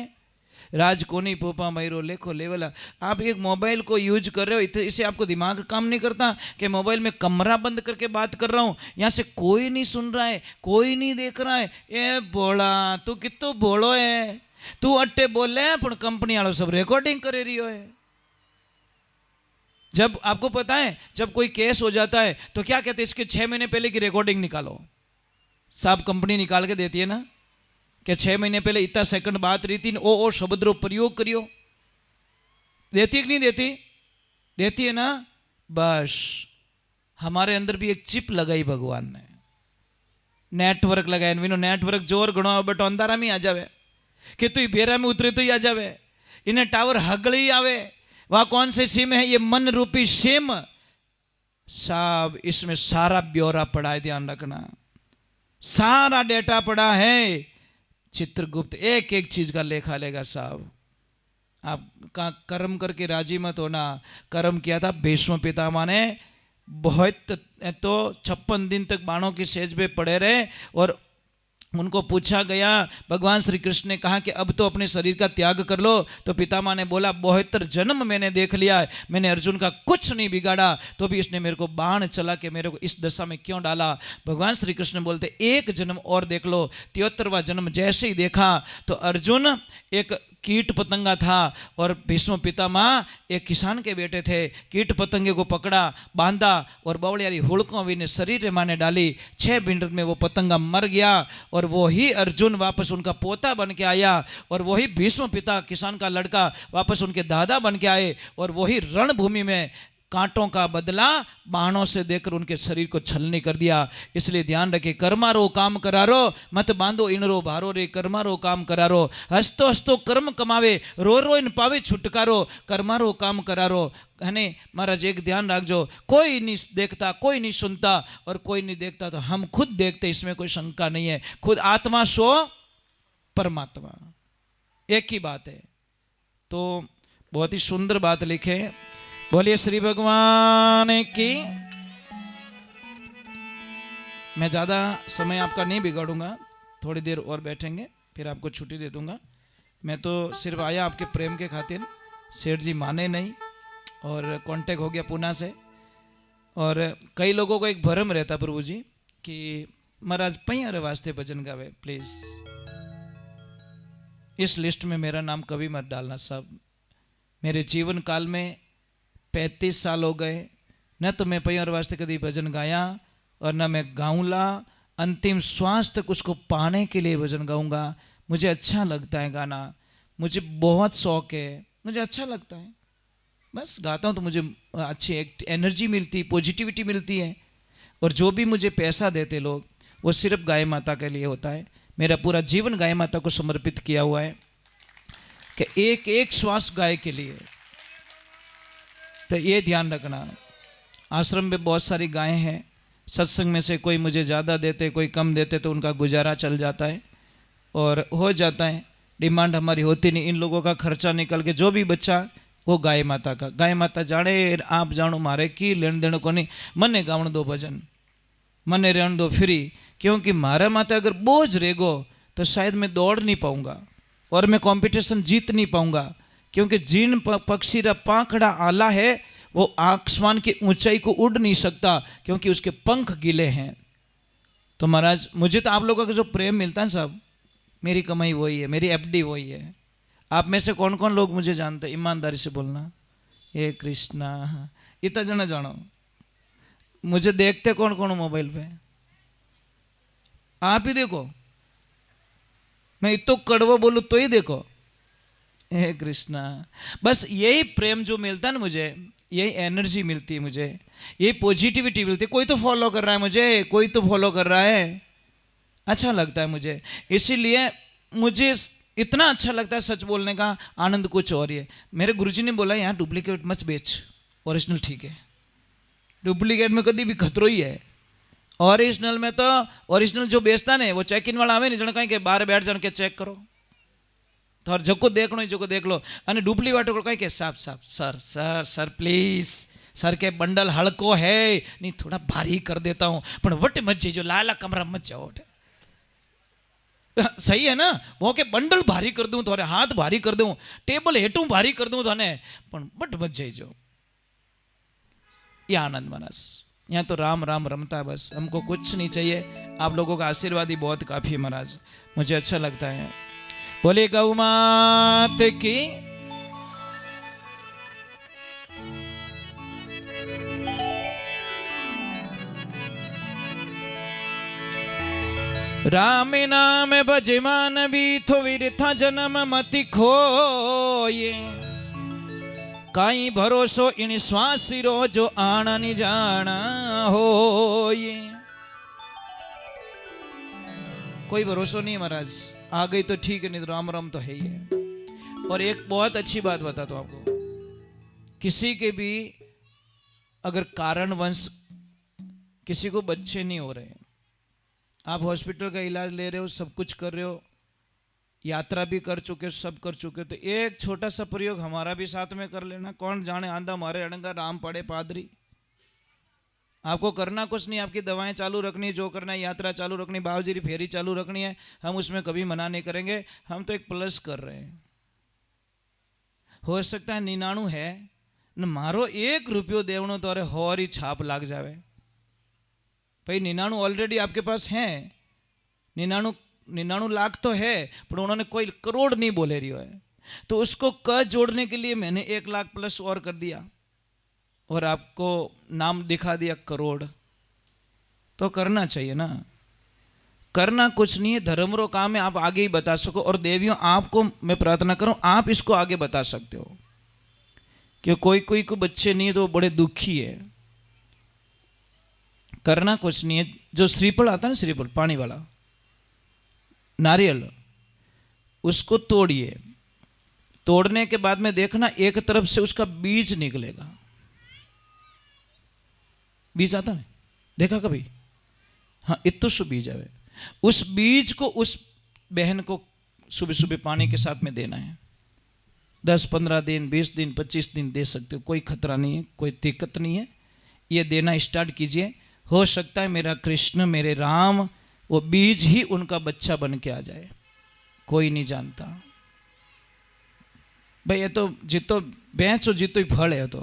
राज कोनी पोपा मैरो लेखो लेवला। आप एक मोबाइल को यूज कर रहे हो, इसे आपको दिमाग काम नहीं करता कि मोबाइल में कमरा बंद करके बात कर रहा हूं, यहां से कोई नहीं सुन रहा है, कोई नहीं देख रहा है। ए बोला तू कितो बोलो है, तू अट्टे बोले पर कंपनी वालों सब रिकॉर्डिंग करे रही है। जब आपको पता है, जब कोई केस हो जाता है तो क्या कहते हैं, इसके 6 महीने पहले की रिकॉर्डिंग निकालो। साहब कंपनी निकाल के देती है ना कि 6 महीने पहले इतना सेकंड बात रही थी, ओ शब्द रो प्रयोग करियो। देती है कि नहीं देती? देती है ना। बस हमारे अंदर भी एक चिप लगाई भगवान ने, नेटवर्क लगाया। विनो नेटवर्क जोर घणो बट अंधारा में आ जावे, कि तू बेरा में उतरे तो ही आ जावे, इन्हें टावर हगल ही आवे। वह कौन से सिम है? ये मन रूपी सिम। साहब इसमें सारा ब्यौरा पड़ा है, ध्यान रखना, सारा डेटा पड़ा है। चित्रगुप्त एक एक चीज का लेखा लेगा साहब। आप का कर्म करके राजी मत होना। कर्म किया था भीष्म पितामह ने, बहुत तो 56 दिन तक बाणों की सेज पे पड़े रहे, और उनको पूछा गया, भगवान श्री कृष्ण ने कहा कि अब तो अपने शरीर का त्याग कर लो। तो पितामह ने बोला 72 जन्म मैंने देख लिया है, मैंने अर्जुन का कुछ नहीं बिगाड़ा, तो भी इसने मेरे को बाण चला के मेरे को इस दशा में क्यों डाला। भगवान श्री कृष्ण बोलते 1 जन्म और देख लो। 73वां जन्म जैसे ही देखा तो अर्जुन एक कीट पतंगा था, और भीष्म पितामह एक किसान के बेटे थे। कीट पतंगे को पकड़ा, बांधा, और बवड़ियारी हुड़कों ने शरीर में माने डाली। 6 मिनट में वो पतंगा मर गया, और वही अर्जुन वापस उनका पोता बन के आया, और वही भीष्म पिता किसान का लड़का वापस उनके दादा बन के आए, और वही रणभूमि में कांटों का बदला बाणों से देकर उनके शरीर को छलनी कर दिया। इसलिए ध्यान रखे, कर्मारो काम करारो, मत बांधो इनरो भारो रे, कर्मारो काम करारो। हंसतो हंसतो कर्म कमावे, रो रो इन पावे छुटकारो, कर्मारो काम करारो। है महाराज, एक ध्यान रखो, कोई नहीं देखता, कोई नहीं सुनता, और कोई नहीं देखता तो हम खुद देखते, इसमें कोई शंका नहीं है। खुद आत्मा सो परमात्मा, एक ही बात है। तो बहुत ही सुंदर बात लिखे। बोलिए श्री भगवान की। मैं ज़्यादा समय आपका नहीं बिगाड़ूंगा, थोड़ी देर और बैठेंगे फिर आपको छुट्टी दे दूंगा। मैं तो सिर्फ आया आपके प्रेम के खातिर, सेठ जी माने नहीं और कांटेक्ट हो गया पुणे से। और कई लोगों को एक भ्रम रहता प्रभु जी कि महाराज पैयारे वास्ते भजन गावे, प्लीज़ इस लिस्ट में मेरा नाम कभी मत डालना साहब। मेरे जीवन काल में 35 साल हो गए, न तो मैं पैयारे वास्ते कभी भजन गाया और न मैं गाऊंगा। अंतिम श्वास तक उसको पाने के लिए भजन गाऊंगा। मुझे अच्छा लगता है गाना, मुझे बहुत शौक है, मुझे अच्छा लगता है, बस गाता हूँ तो मुझे अच्छी एक एनर्जी मिलती, पॉजिटिविटी मिलती है। और जो भी मुझे पैसा देते लोग, वो सिर्फ गाय माता के लिए होता है। मेरा पूरा जीवन गाय माता को समर्पित किया हुआ है कि एक एक श्वास गाय के लिए। तो ये ध्यान रखना, आश्रम में बहुत सारी गायें हैं, सत्संग में से कोई मुझे ज़्यादा देते, कोई कम देते, तो उनका गुजारा चल जाता है और हो जाता है। डिमांड हमारी होती नहीं, इन लोगों का खर्चा निकल के जो भी बच्चा वो गाय माता का। गाय माता जाने आप जानो, मारे की लेन देन को नहीं। मने गावण दो भजन, मने रहन दो फ्री, क्योंकि मारा माता अगर बोझ रहेगो तो शायद मैं दौड़ नहीं पाऊंगा और मैं कंपटीशन जीत नहीं पाऊंगा। क्योंकि जिन पक्षी का पाखड़ा आला है वो आसमान की ऊंचाई को उड़ नहीं सकता, क्योंकि उसके पंख गीले हैं। तो महाराज, मुझे तो आप लोगों का जो प्रेम मिलता है सब, मेरी कमाई वही है, मेरी एफडी वही है। आप में से कौन कौन लोग मुझे जानते हैं? ईमानदारी से बोलना। हे कृष्णा, इतना जना जानो। मुझे देखते कौन कौन मोबाइल पे? आप ही देखो, मैं इतो कड़वा बोलूं तो ही देखो। हे कृष्णा, बस यही प्रेम जो मिलता है ना मुझे, यही एनर्जी मिलती है मुझे, यही पॉजिटिविटी मिलती है। कोई तो फॉलो कर रहा है मुझे, कोई तो फॉलो कर रहा है, अच्छा लगता है मुझे। इसीलिए मुझे इतना अच्छा लगता है सच बोलने का आनंद कुछ और ही है। मेरे गुरुजी ने बोला यहाँ डुप्लीकेट मत बेच, ओरिजिनल ठीक है। डुप्लीकेट में कभी भी खतरो ही है। ओरिजिनल में तो, ओरिजिनल जो बेचता ने वो चेक इन वाला आवे नहीं, जण कहीं के बाहर बैठ जाने के चेक करो तो और जको देखनो जको देख लो। अने डुप्लीकेट को कहीं के साफ साफ sir sir sir please sir के बंडल हल्को है नहीं, थोड़ा भारी कर देता हूँ, पर वट मत जाइए, लाला कमरा मत जाओ। सही है ना? वो के बंडल भारी कर दूं, थोड़े हाथ भारी कर दूं, टेबल हेठू भारी कर दूं थाने, पण बट मत जाइए। ये आनंद मनस, यहाँ तो राम राम रमता है बस, हमको कुछ नहीं चाहिए। आप लोगों का आशीर्वाद ही बहुत काफी है महाराज, मुझे अच्छा लगता है। बोले गौ मात की। राम नाम भजमान भी थो विरथा जन्म मति खोये, काई भरोसो इन स्वासिरो जो आना नहीं जाना हो। ये कोई भरोसा नहीं महाराज, आ गई तो ठीक है, नहीं तो राम राम तो है ही है। और एक बहुत अच्छी बात बताता हूं आपको, किसी के भी अगर कारणवश किसी को बच्चे नहीं हो रहे, आप हॉस्पिटल का इलाज ले रहे हो, सब कुछ कर रहे हो, यात्रा भी कर चुके, सब कर चुके, तो एक छोटा सा प्रयोग हमारा भी साथ में कर लेना। कौन जाने आंधा मारे अड़ंगा राम पड़े पादरी। आपको करना कुछ नहीं, आपकी दवाएं चालू रखनी, जो करना है यात्रा चालू रखनी, बाबूजी की फेरी चालू रखनी है, हम उसमें कभी मना नहीं करेंगे। हम तो एक प्लस कर रहे हैं। हो सकता है 99 है न, मारो 1 रुपयो देवनो तो अरे होरी छाप लाग जावे भाई। 99 ऑलरेडी आपके पास है, 99 लाख तो है, पर उन्होंने कोई करोड़ नहीं बोले रही है, तो उसको क जोड़ने के लिए मैंने 1 लाख प्लस और कर दिया और आपको नाम दिखा दिया करोड़। तो करना चाहिए ना, करना कुछ नहीं है, धर्मरो काम है, आप आगे ही बता सको। और देवियों, आपको मैं प्रार्थना करूं, आप इसको आगे बता सकते हो। कि कोई कोई को बच्चे नहीं है तो वो बड़े दुखी है। करना कुछ नहीं है, जो श्रीफल आता है ना, श्रीफल पानी वाला नारियल, उसको तोड़िए। तोड़ने के बाद में देखना एक तरफ से उसका बीज निकलेगा। बीज आता है, देखा कभी? हाँ, इतुस बीज आवे। उस बीज को उस बहन को सुबह सुबह पानी के साथ में देना है। 10-15 दिन, 20 दिन, 25 दिन दे सकते हो, कोई खतरा नहीं है, कोई दिक्कत नहीं है। ये देना स्टार्ट कीजिए। हो सकता है मेरा कृष्ण, मेरे राम, वो बीज ही उनका बच्चा बन के आ जाए, कोई नहीं जानता भाई। ये तो जितो भैंस हो जितो ही फल है, तो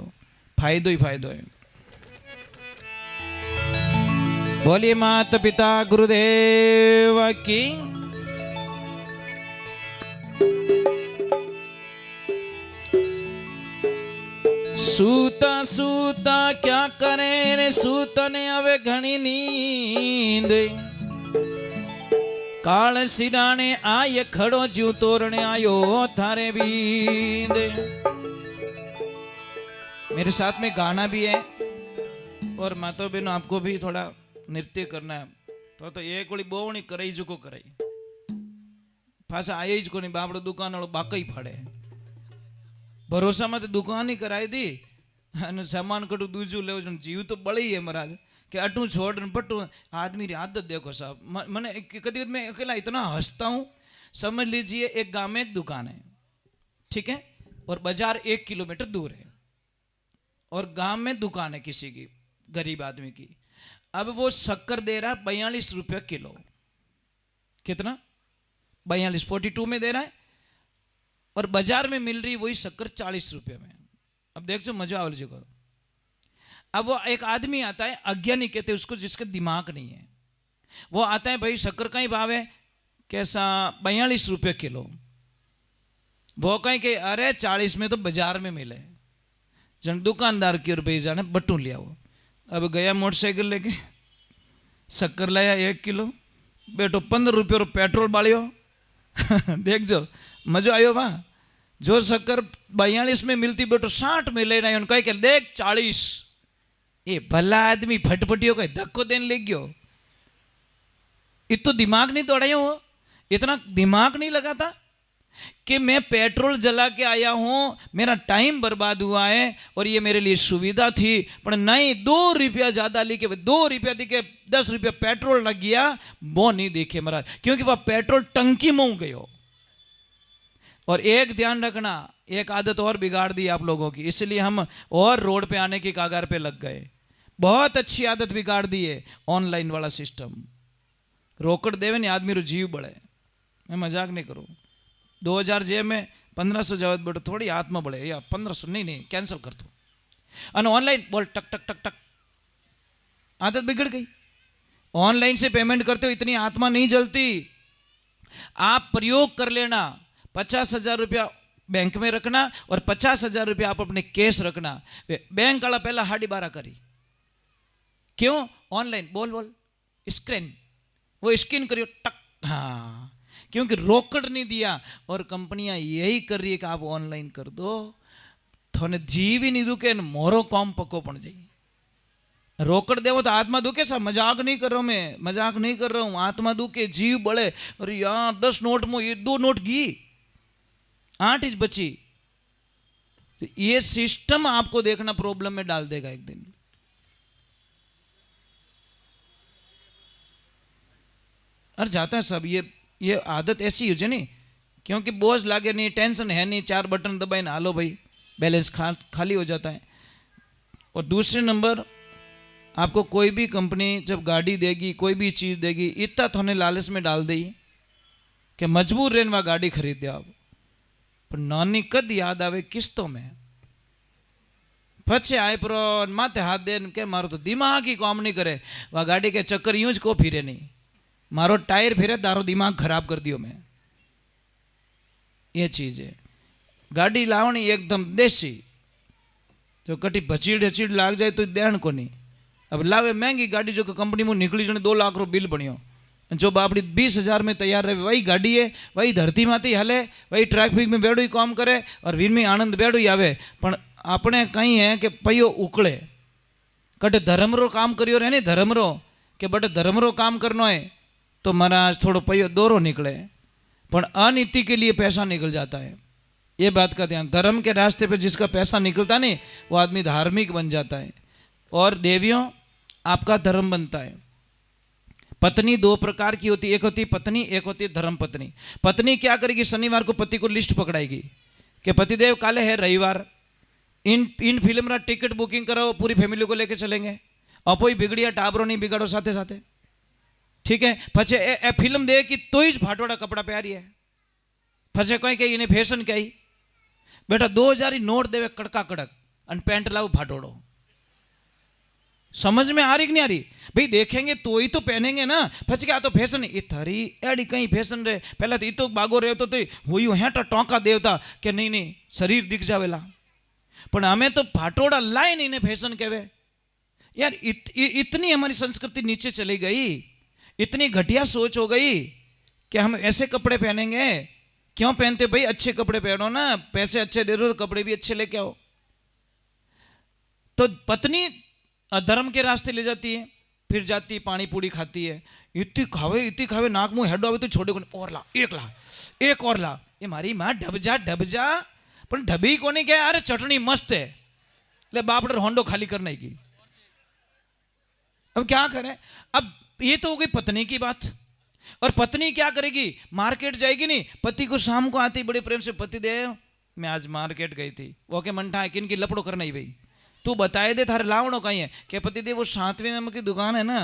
फायदो ही फायदो है। बोलिए माता पिता गुरुदेव की। सूता सूता क्या करे रे सूतने હવે ઘણી નીંદ। काल सिराने आये खड़ो ज्यू तोरने आयो थारे बींद। मेरे साथ में गाना भी है और मातो बहनों आपको भी थोड़ा नृत्य करना है। तो एक वળી बोवणी कराई जो को कराई पाछा आए ज कोनी बापड़ो दुकान वालों बाकई फाड़े। भरोसा में तो दुकान ही कराई दी અને सामान कटू दूजू ले जीव तो बड़ी है महाराज कि अटू छोड़ पटू। आदमी की आदत देखो साहब, मैंने कभी मैं अकेला इतना हंसता हूँ। समझ लीजिए एक गांव में एक दुकान है, ठीक है, और बाजार 1 किलोमीटर दूर है, और गांव में दुकान है किसी की, गरीब आदमी की। अब वो शक्कर दे रहा 42 रुपये किलो। कितना? 42, 42 में दे रहा है, और बाजार में मिल रही वही शक्कर 40 रुपये में। अब देखो मजा आ जगह। अब वो एक आदमी आता है, अज्ञानी कहते हैं उसको, जिसका दिमाग नहीं है। वो आता है, भाई शक्कर का ही भाव है कैसा? 42 रुपये किलो। वो कहीं कि अरे 40 में तो बाजार में मिले। जन दुकानदार की और भाई जाने बट्टू लिया वो। अब गया मोटरसाइकिल लेके, शक्कर लाया 1 किलो, बेटो 15 रुपये पेट्रोल बालियो। देख जो मजा आयो वहां। जो शक्कर 42 में मिलती बेटो 60 में ले रहा है, कह देख 40। ये भला आदमी फटफटियों का धक्को देने लग गयो। इतना दिमाग नहीं दौड़ाया हो, इतना दिमाग नहीं लगा था कि मैं पेट्रोल जला के आया हूं, मेरा टाइम बर्बाद हुआ है और ये मेरे लिए सुविधा थी। पर नहीं, 2 रुपया ज्यादा लेके 2 रुपया देके 10 रुपया पेट्रोल लग गया। वो नहीं देखे महाराज, क्योंकि वह पेट्रोल टंकी में गयो। और एक ध्यान रखना, एक आदत और बिगाड़ दी आप लोगों की, इसलिए हम और रोड पे आने की कागार पे लग गए। बहुत अच्छी आदत बिगाड़ दी है ऑनलाइन वाला सिस्टम। रोकड़ देवे नहीं आदमी रो जीव बढ़े। मैं मजाक नहीं करूँ। 2000 जेब में 1500 जावत बेटो थोड़ी आत्मा बढ़े, या 1500 नहीं कैंसिल कर दो। और ऑनलाइन बोल टक टक टक टक, आदत बिगड़ गई। ऑनलाइन से पेमेंट करते हो इतनी आत्मा नहीं जलती। आप प्रयोग कर लेना। 50,000 रुपया बैंक में रखना और 50,000 रुपया आप अपने कैश रखना। बैंक वाला पहला 12.5 करी, क्यों? ऑनलाइन बोल बोल स्क्रीन, वो स्कैन करियो टक। हाँ, क्योंकि रोकड़ नहीं दिया। और कंपनियां यही कर रही है कि आप ऑनलाइन कर दो, थोने जीव ही नहीं दुखे, मोरो कॉम पको पड़ जाए। रोकड़ देवो तो आत्मा दुखे सा। मजाक नहीं कर रहा हूं मैं, मजाक नहीं कर रहा हूं। आत्मा दुखे, जीव बड़े। अरे यार 10 नोट में ये 2 नोट गी, 8 ही बची। तो ये सिस्टम आपको देखना प्रॉब्लम में डाल देगा एक दिन। और जाता है सब। ये आदत ऐसी हो जाए नहीं, क्योंकि बोझ लागे नहीं, टेंशन है नहीं, 4 बटन दबाए ना हालो भाई, बैलेंस खाली हो जाता है। और दूसरे नंबर, आपको कोई भी कंपनी जब गाड़ी देगी, कोई भी चीज़ देगी, इतना थोने लालच में डाल दी कि मजबूर रहने वह गाड़ी खरीद दे आप। पर नानी कद याद आवे किस्तों में, पछे आए पर माथे हाथ दे के मारो तो दिमाग ही काम नहीं करे। वह गाड़ी के चक्कर यूं ज को फिरे नहीं, मारो टायर फिरे तारो दिमाग खराब कर दियो मैं। ये चीज है। गाड़ी लावनी एकदम देसी, जो कटी भचीड़ हचीड़ लाग जाए तो देन को नहीं। अब लावे महंगी गाड़ी जो कंपनी में निकली जो 2 लाख रो बिल बनियो, जो बापड़ी 20,000 में तैयार रहे, वही गाड़ी है, वही धरती माथी हले, वही ट्रैफिक में बेड़ो ही काम करे और वीर में आनंद बेड़ो ही आवे। पण આપણે કહીએ કે પૈયો ઉકળે કટે ધર્મરો કામ કર્યો રહે ને ધર્મરો કે બટે ધर्मरो काम करना है तो महाराज थोड़ो पयो दोरो निकले पर अनीति के लिए पैसा निकल जाता है। ये बात का ध्यान, धर्म के रास्ते पे जिसका पैसा निकलता नहीं वो आदमी धार्मिक बन जाता है। और देवियों आपका धर्म बनता है। पत्नी दो प्रकार की होती, एक होती पत्नी, एक होती धर्म पत्नी। पत्नी क्या करेगी, शनिवार को पति को लिस्ट पकड़ाएगी कि पतिदेव काले है रविवार, इन फिल्म रा टिकट बुकिंग कराओ, पूरी फैमिली को लेके चलेंगे, अपोई बिगड़िया टाबरो नहीं बिगाड़ो साथे साथे, ठीक है। पछे ए फिल्म दे कि तो ही फाटोड़ा कपड़ा प्यारी है, पछे कोई कही इन्हें फैशन कही बेटा 2000 ही नोट देवे कड़का कड़क और पैंट लाओ फाटोड़ो। समझ में आ रही कि नहीं आ रही भाई, देखेंगे तो ही तो पहनेंगे ना, पछे क्या तो फैशन ये थारी एडी कहीं फैशन रे, पहला तो ये तो बागो रहे तो हुई हेटा टोंका देवता कि नहीं नहीं शरीर दिख जावेला, पर हमें तो फाटोड़ा लाइन इन्हें फैशन कहवे यार। इतनी हमारी संस्कृति नीचे चली गई, इतनी घटिया सोच हो गई कि हम ऐसे कपड़े पहनेंगे। क्यों पहनते भाई, अच्छे कपड़े पहनो ना, पैसे अच्छे दे दो तो कपड़े भी अच्छे लेके आओ। तो पत्नी अधर्म के रास्ते ले जाती है, फिर जाती पानी पूड़ी खाती है, इतनी खावे नाक मुंह हेडो आवे तो छोड़े को और ला, एक और ला, ये मारी माँ ढब जा पर ढबी को नहीं क्या, अरे चटनी मस्त है ले बाप ने होंडो खाली करने की। अब क्या करें, अब ये तो हो गई पत्नी की बात। और पत्नी क्या करेगी, मार्केट जाएगी नहीं, पति को शाम को आती बड़े प्रेम से, पति देव मैं आज मार्केट गई थी, वो के मंठा है किन की लपड़ो करना ही भाई, तू बताए दे थारे लावणो कहीं है। क्या पति देव वो 7वें नंबर की दुकान है ना,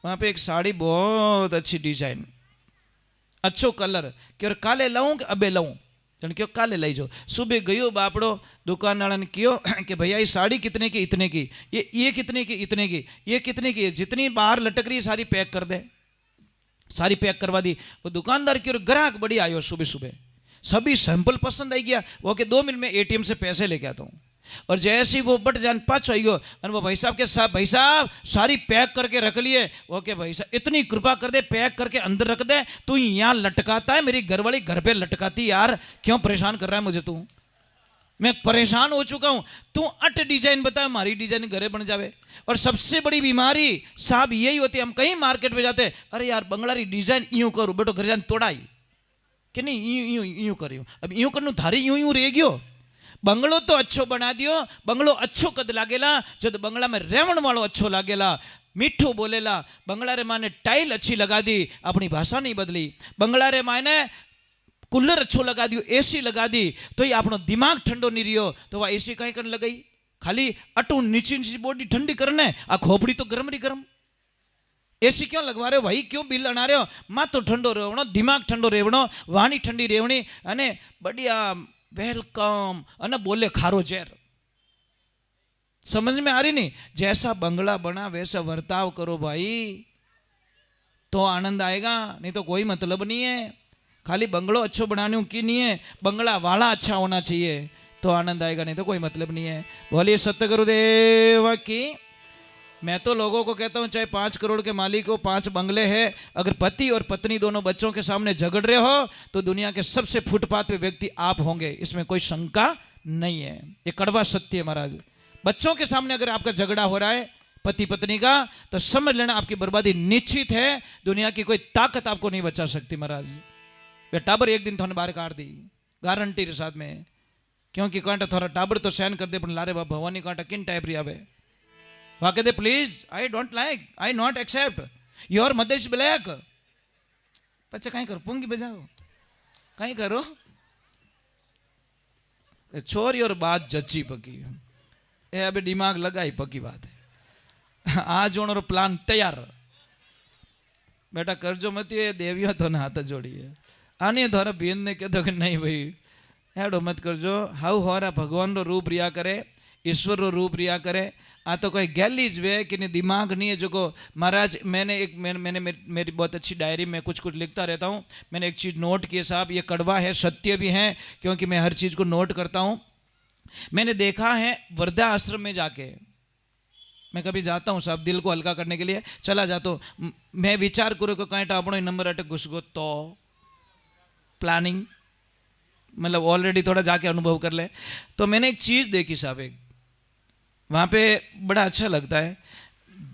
वहां पे एक साड़ी बहुत अच्छी डिजाइन, अच्छो कलर, क्यों काले लाऊं कि अबे लाऊं, जन क्यों काले लाई जाओ। सुबह गयो बापड़ो दुकान वाला ने क्यों कि भैया ये साड़ी कितने की, इतने की, ये कितने की, इतने की, ये कितने की, जितनी बाहर लटक रही सारी पैक कर दे, सारी पैक करवा दी। वो दुकानदार की ग्राहक बड़ी आयो, सुबह सुबह सभी सैंपल पसंद आई गया, वो के 2 मिनट में ATM से पैसे लेके आता हूँ। और जैसे ही वो बट जान पाँच आइयो और वो भाई साहब के साथ, भाई साहब सारी पैक करके रख लिए, वो के भाई साहब इतनी कृपा कर दे, पैक करके अंदर रख दे, तू यहाँ लटकाता है, मेरी घरवाली घर पे लटकाती, यार क्यों परेशान कर रहा है मुझे तू, मैं परेशान हो चुका हूं, तू अट डिजाइन बता, हमारी डिजाइन घरे बन जावे। और सबसे बड़ी बीमारी साहब यही होती है, हम कहीं मार्केट में जाते, अरे यार बंगलारी डिजाइन यूं करूं, बेटो घर जान तोड़ाई कि नहीं यूं करियो, अब यूं करनू थारी यूं रह गयो। बंगलो तो अच्छो बना दियो, बंगलो अच्छो कद लागेला, जब बंगला में रेवण वालों अच्छो लागेला, मीठो बोलेला, बंगला रे माने टाइल अच्छी लगा दी, अपनी भाषा नहीं बदली, बंगला रे माने कूलर अच्छो लगा दियो, AC लगा दी, तो ये अपनो दिमाग ठंडो नहीं रियो, तो वह AC कहीं करने लगाई, खाली अटू नीची नीची बॉडी ठंडी करने, आ खोपड़ी तो गर्म रही गर्म। AC क्यों लगवा रहे हो भाई, क्यों बिल अना रहे हो, माँ तो ठंडो रेवणो, दिमाग ठंडो रेवणो, वाणी ठंडी रेवणी, अने बढ़िया वेलकम, अने बोले खारो जेर। समझ में आ रही नहीं, जैसा बंगला बना वैसा वर्ताव करो भाई, तो आनंद आएगा, नहीं तो कोई मतलब नहीं है। खाली बंगलो अच्छो बनाने की नहीं है, बंगला वाला अच्छा होना चाहिए तो आनंद आएगा, नहीं तो कोई मतलब नहीं है। बोलिए सत्य गुरुदेव की। मैं तो लोगों को कहता हूं चाहे 5 करोड़ के मालिक हो, 5 बंगले हैं, अगर पति और पत्नी दोनों बच्चों के सामने झगड़ रहे हो तो दुनिया के सबसे फुटपाथ पे व्यक्ति आप होंगे, इसमें कोई शंका नहीं है, ये कड़वा सत्य है महाराज। बच्चों के सामने अगर आपका झगड़ा हो रहा है पति पत्नी का, तो समझ लेना आपकी बर्बादी निश्चित है, दुनिया की कोई ताकत आपको नहीं बचा सकती महाराज। वे टाबर एक दिन थोड़े बाहर काट दी गारंटी के साथ में, क्योंकि कांटा थोड़ा टाबर तो सहन कर दे, पर लारे बाबा भवानी कांटा किन टाइप रही आवे, वहां कहते please I don't like, I not accept your mother is black, पचे कहीं करो पुंगी बजाओ, कहीं करो छोरी और बात जची पकी, ए अबे दिमाग लगाई पकी बात है, आज होने प्लान तैयार, बेटा करजो मत, ये देवियों तो ना हाथ जोड़िए, आने धोरा बेन ने कहते कि नहीं भाई हेडो मत करजो, हाउ होरा भगवान रो रूप रिया करे, ईश्वर रो रूप रिया करे, आ तो कोई गैलीज वे कि नहीं दिमाग नहीं है जो को महाराज। मैंने मेरी बहुत अच्छी डायरी में कुछ लिखता रहता हूँ, मैंने एक चीज़ नोट की साहब, ये कड़वा है सत्य भी है, क्योंकि मैं हर चीज़ को नोट करता हूँ। मैंने देखा है वृद्धा आश्रम में जाके, मैं कभी जाता हूँ साहब दिल को हल्का करने के लिए चला जाता हूँ, मैं विचार करूँ को कहीं टापणो नंबर अटक घुस गो तो प्लानिंग मतलब ऑलरेडी थोड़ा जाके अनुभव कर लें। तो मैंने एक चीज़ देखी साहब, एक वहाँ पे बड़ा अच्छा लगता है,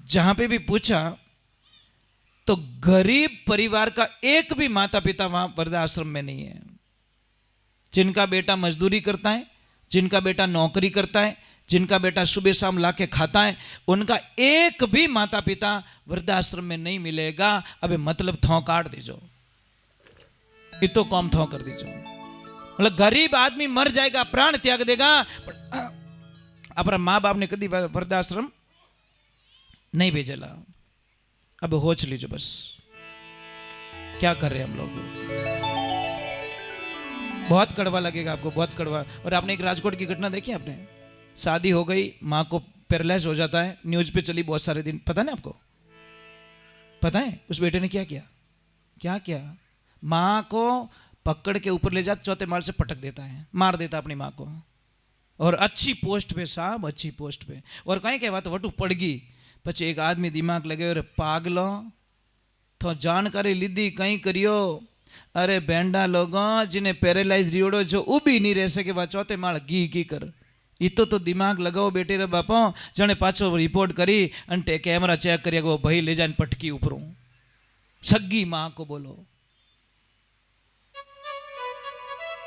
जहाँ पे भी पूछा तो गरीब परिवार का एक भी माता पिता वहाँ वृद्धाश्रम में नहीं है। जिनका बेटा मजदूरी करता है, जिनका बेटा नौकरी करता है, जिनका बेटा सुबह शाम ला के खाता है, उनका एक भी माता पिता वृद्धाश्रम में नहीं मिलेगा। अबे मतलब थौ काट दीजो, इतो कम थौ कर दीजो। मतलब गरीब आदमी मर जाएगा, प्राण त्याग देगा, पर अपना माँ बाप ने कभी वृद्धाश्रम नहीं भेजेला। अब होच लीजिए बस, क्या कर रहे हैं हम लोग। बहुत कड़वा लगेगा आपको, बहुत कड़वा। और आपने एक राजकोट की घटना देखी आपने, शादी हो गई, माँ को पैरालाइज हो जाता है, न्यूज पे चली बहुत सारे दिन, पता ना आपको? पता है उस बेटे ने क्या किया? क्या किया? माँ को पकड़ के ऊपर ले जा, चौथे माल से पटक देता है, मार देता अपनी माँ को। और अच्छी पोस्ट पे साहब, अच्छी पोस्ट पे। और कहीं कह बात वटू पड़ गई, પછી एक आदमी दिमाग लगे, अरे पागलो तो जानकारी लीधी कहीं करियो। अरे बेंडा लोगों जिन्हें पैरालाइज रियोड़ो जो उभी नहीं रह सके, वह चौथे माल घी कर। इतो तो दिमाग लगाओ बेटे रे बापो, जने पाछो रिपोर्ट करी अंटे कैमरा चेक करिए वो भाई ले जाने पटकी ऊपरों। सग्गी माँ को बोलो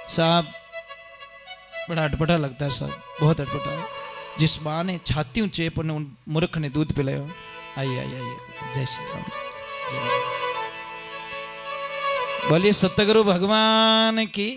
साहब, बड़ा अटपटा लगता है साहब, बहुत अटपटा है। जिस माँ ने छाती चेप ने उन मूर्ख ने दूध पिलायो। आइए आइए आइए, जय श्री राम। बोलिए सतगुरु भगवान की।